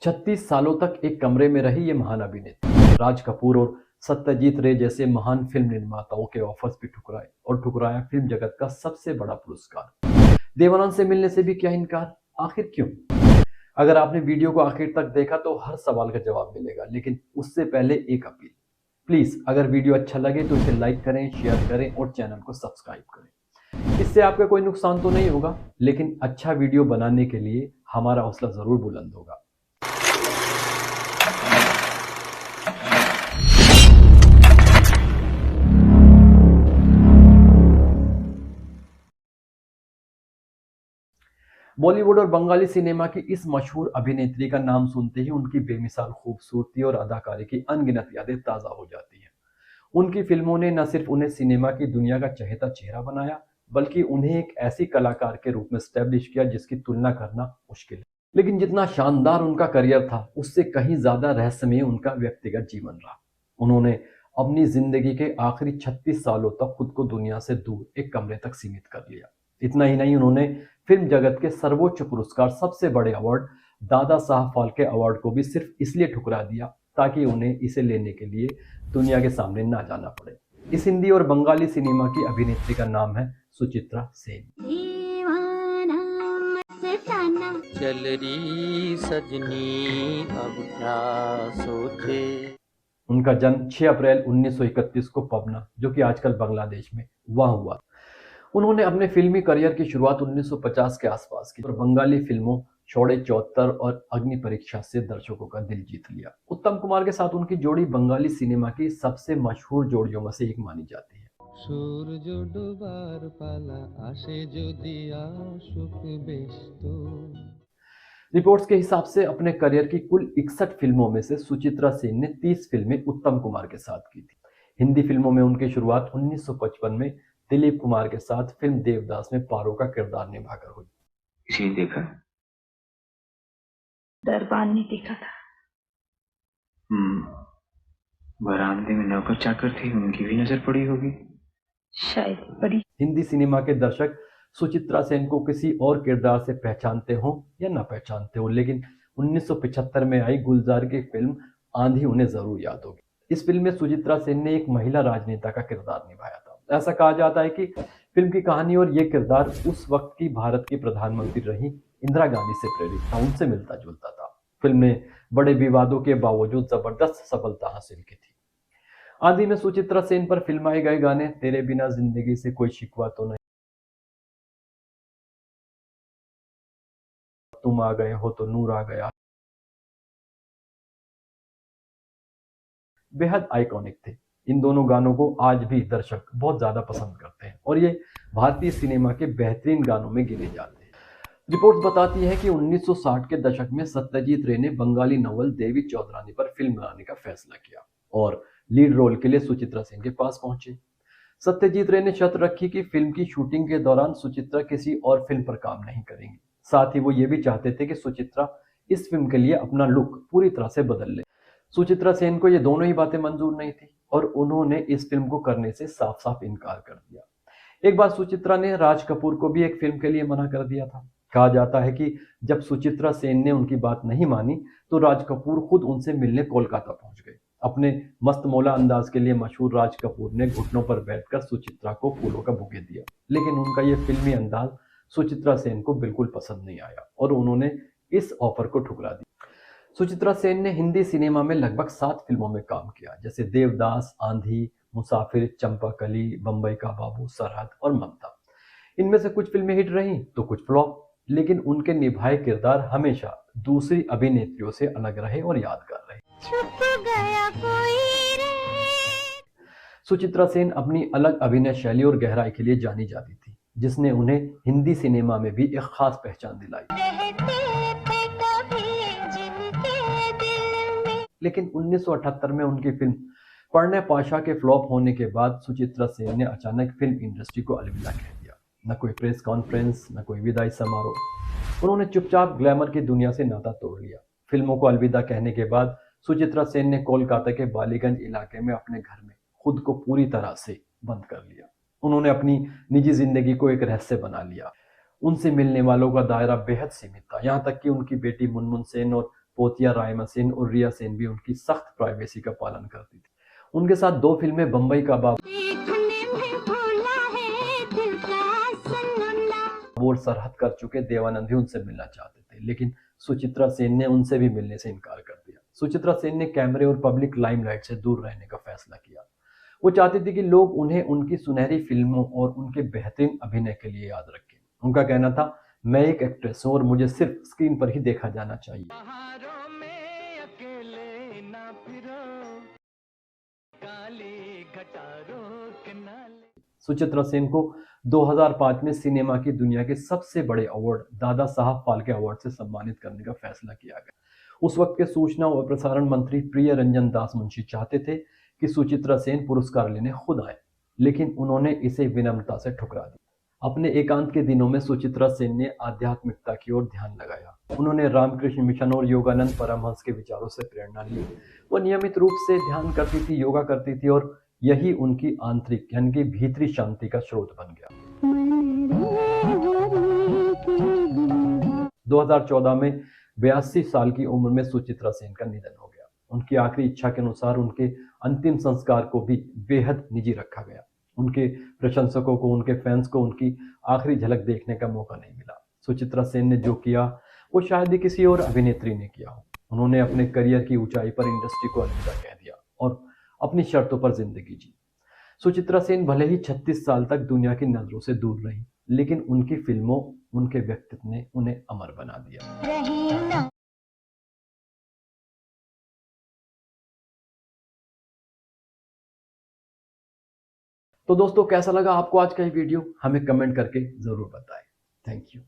36 सालों तक एक कमरे में रही ये महान अभिनेत्री राज कपूर और सत्यजीत रे जैसे महान फिल्म निर्माताओं के ऑफर्स भी ठुकराए और ठुकराया फिल्म जगत का सबसे बड़ा पुरस्कार। देवानंद से मिलने से भी क्या इनकार, आखिर क्यों? अगर आपने वीडियो को आखिर तक देखा तो हर सवाल का जवाब मिलेगा, लेकिन उससे पहले एक अपील। प्लीज अगर वीडियो अच्छा लगे तो इसे लाइक करें, शेयर करें और चैनल को सब्सक्राइब करें। इससे आपका कोई नुकसान तो नहीं होगा, लेकिन अच्छा वीडियो बनाने के लिए हमारा हौसला जरूर बुलंद होगा। बॉलीवुड और बंगाली सिनेमा की इस मशहूर अभिनेत्री का नाम सुनते ही उनकी बेमिसाल खूबसूरती और अदाकारी की अनगिनत यादें ताज़ा हो जाती हैं। उनकी फिल्मों ने न सिर्फ उन्हें सिनेमा की दुनिया का चहेता चेहरा बनाया, बल्कि उन्हें एक ऐसी कलाकार के रूप में स्टैब्लिश किया जिसकी तुलना करना मुश्किल है। लेकिन जितना शानदार उनका करियर था, उससे कहीं ज्यादा रहस्यमय उनका व्यक्तिगत जीवन रहा। उन्होंने अपनी जिंदगी के आखिरी 36 सालों तक खुद को दुनिया से दूर एक कमरे तक सीमित कर लिया। इतना ही नहीं, उन्होंने फिल्म जगत के सर्वोच्च पुरस्कार, सबसे बड़े अवार्ड दादा साहब फाल्के अवार्ड को भी सिर्फ इसलिए ठुकरा दिया ताकि उन्हें इसे लेने के लिए दुनिया के सामने ना जाना पड़े। इस हिंदी और बंगाली सिनेमा की अभिनेत्री का नाम है सुचित्रा सेन। चल रही सजनी अब क्या सोचे। उनका जन्म 6 अप्रैल 1931 को पबना, जो कि आजकल बांग्लादेश में, वहां हुआ। उन्होंने अपने फिल्मी करियर की शुरुआत 1950 के आसपास की और बंगाली फिल्मों छोड़े 74 और अग्नि परीक्षा से दर्शकों का दिल जीत लिया। उत्तम कुमार के साथ उनकी जोड़ी बंगाली सिनेमा की सबसे मशहूर जोड़ियों में से एक मानी जाती है। सूरज डुबार पाला आशे যদি आशुक बेस्तो। रिपोर्ट्स के हिसाब से अपने करियर की कुल 61 फिल्मों में से सुचित्रा सेन ने 30 फिल्में उत्तम कुमार के साथ की थी। हिंदी फिल्मों में उनकी शुरुआत 1955 में दिलीप कुमार के साथ फिल्म देवदास में पारो का किरदार निभाकर हुई। इसे देखा? दरबार ने देखा था। बरामदे में नौकर चाकर थे, उनकी भी नजर पड़ी होगी। शायद पड़ी। हिंदी सिनेमा के दर्शक सुचित्रा सेन को किसी और किरदार से पहचानते हो या ना पहचानते हो, लेकिन 1975 में आई गुलजार की फिल्म आंधी उन्हें जरूर याद होगी। इस फिल्म में सुचित्रा सेन ने एक महिला राजनेता का किरदार निभाया था। ऐसा कहा जाता है कि फिल्म की कहानी और ये किरदार उस वक्त की भारत की प्रधानमंत्री रही इंदिरा गांधी से प्रेरित था, उनसे मिलता जुलता था। फिल्म ने बड़े विवादों के बावजूद जबरदस्त सफलता हासिल की थी। आंधी में सुचित्रा सेन पर फिल्माए गए गाने तेरे बिना जिंदगी से कोई शिकवा तो नहीं, तुम आ गए हो तो नूर आ गया, बेहद आइकॉनिक थे। इन दोनों गानों को आज भी दर्शक बहुत ज्यादा पसंद करते हैं और ये भारतीय सिनेमा के बेहतरीन गानों में गिने जाते हैं। रिपोर्ट्स बताती है कि 1960 के दशक में सत्यजीत रे ने बंगाली नॉवल देवी चौधरानी पर फिल्म बनाने का फैसला किया और लीड रोल के लिए सुचित्रा सेन के पास पहुंचे। सत्यजीत रे ने शर्त रखी कि फिल्म की शूटिंग के दौरान सुचित्रा किसी और फिल्म पर काम नहीं करेंगी। साथ ही वो ये भी चाहते थे कि सुचित्रा इस फिल्म के लिए अपना लुक पूरी तरह से बदल ले। सुचित्रा सेन को ये दोनों ही बातें मंजूर नहीं थी और उन्होंने इस फिल्म को करने से साफ साफ इनकार कर दिया। एक बार सुचित्रा ने राज कपूर को भी एक फिल्म के लिए मना कर दिया था। कहा जाता है कि जब सुचित्रा सेन ने उनकी बात नहीं मानी तो राज कपूर खुद उनसे मिलने कोलकाता पहुंच गए। अपने मस्त मौला अंदाज के लिए मशहूर राज कपूर ने घुटनों पर बैठकर सुचित्रा को फूलों का बुके दिया, लेकिन उनका यह फिल्मी अंदाज सुचित्रा सेन को बिल्कुल पसंद नहीं आया और उन्होंने इस ऑफर को ठुकरा दिया। सुचित्रा सेन ने हिंदी सिनेमा में लगभग 7 फिल्मों में काम किया, जैसे देवदास, आंधी, मुसाफिर, चंपाकली, बंबई का बाबू, सरहद और ममता। इनमें से कुछ फिल्में हिट रहीं तो कुछ फ्लॉप, लेकिन उनके निभाए किरदार हमेशा दूसरी अभिनेत्रियों से अलग रहे और यादगार रहे। छुप गया कोई रे। सुचित्रा सेन अपनी अलग अभिनय शैली और गहराई के लिए जानी जाती थी, जिसने उन्हें हिंदी सिनेमा में भी एक खास पहचान दिलाई। लेकिन 1978 में उनकी फिल्म पढ़ने पाशा के फ्लॉप होने के बाद सुचित्रा सेन ने अचानक फिल्म इंडस्ट्री को अलविदा कह दिया। न कोई प्रेस कॉन्फ्रेंस, न कोई विदाई समारोह। उन्होंने चुपचाप ग्लैमर की दुनिया से नाता तोड़ लिया। फिल्मों को अलविदा कहने के बाद सुचित्रा सेन ने कोलकाता के बालीगंज इलाके में अपने घर में खुद को पूरी तरह से बंद कर लिया। उन्होंने अपनी निजी जिंदगी को एक रहस्य बना लिया। उनसे मिलने वालों का दायरा बेहद सीमित था, यहाँ तक कि उनकी बेटी मुनमुन सेन और पोतिया रायमा सेन और रिया सेन भी उनकी सख्त प्राइवेसी का पालन करती थी। उनके साथ 2 फिल्में बम्बई का और सरहद कर चुके देवानंद भी उनसे मिलना चाहते थे, लेकिन सुचित्रा सेन ने उनसे भी मिलने से इनकार कर दिया। सुचित्रा सेन ने कैमरे और पब्लिक लाइमलाइट से दूर रहने का फैसला किया। वो चाहती थी कि लोग उन्हें उनकी सुनहरी फिल्मों और उनके बेहतरीन अभिनय के लिए याद रखें। उनका कहना था, मैं एक एक्ट्रेस हूं और मुझे सिर्फ स्क्रीन पर ही देखा जाना चाहिए। सुचित्रा सेन को 2005 में सिनेमा की दुनिया के सबसे बड़े अवार्ड दादा साहब फाल्के अवार्ड से सम्मानित करने का फैसला किया गया। उस वक्त के सूचना और प्रसारण मंत्री प्रिय रंजन दास मुंशी चाहते थे कि सुचित्रा सेन पुरस्कार लेने खुद आए, लेकिन उन्होंने इसे विनम्रता से ठुकरा दिया। अपने एकांत के दिनों में सुचित्रा सेन ने आध्यात्मिकता की ओर ध्यान लगाया। उन्होंने रामकृष्ण मिशन और योगानंद परमहंस के विचारों से प्रेरणा ली। वो नियमित रूप से ध्यान करती थी, योगा करती थी और यही उनकी आंतरिक यानी कि भीतरी शांति का स्रोत बन गया। 2014 में 82 साल की उम्र में सुचित्रा सेन का निधन हो गया। उनकी आखिरी इच्छा के अनुसार उनके अंतिम संस्कार को भी बेहद निजी रखा गया। उनके प्रशंसकों को, उनके फैंस को उनकी आखिरी झलक देखने का मौका नहीं मिला। सुचित्रा सेन ने जो किया वो शायद ही किसी और अभिनेत्री ने किया हो। उन्होंने अपने करियर की ऊंचाई पर इंडस्ट्री को अलविदा कह दिया और अपनी शर्तों पर जिंदगी जी। सुचित्रा सेन भले ही 36 साल तक दुनिया की नजरों से दूर रही, लेकिन उनकी फिल्मों, उनके व्यक्तित्व ने उन्हें अमर बना दिया। तो दोस्तों, कैसा लगा आपको आज का ये वीडियो? हमें कमेंट करके जरूर बताएं। Thank you.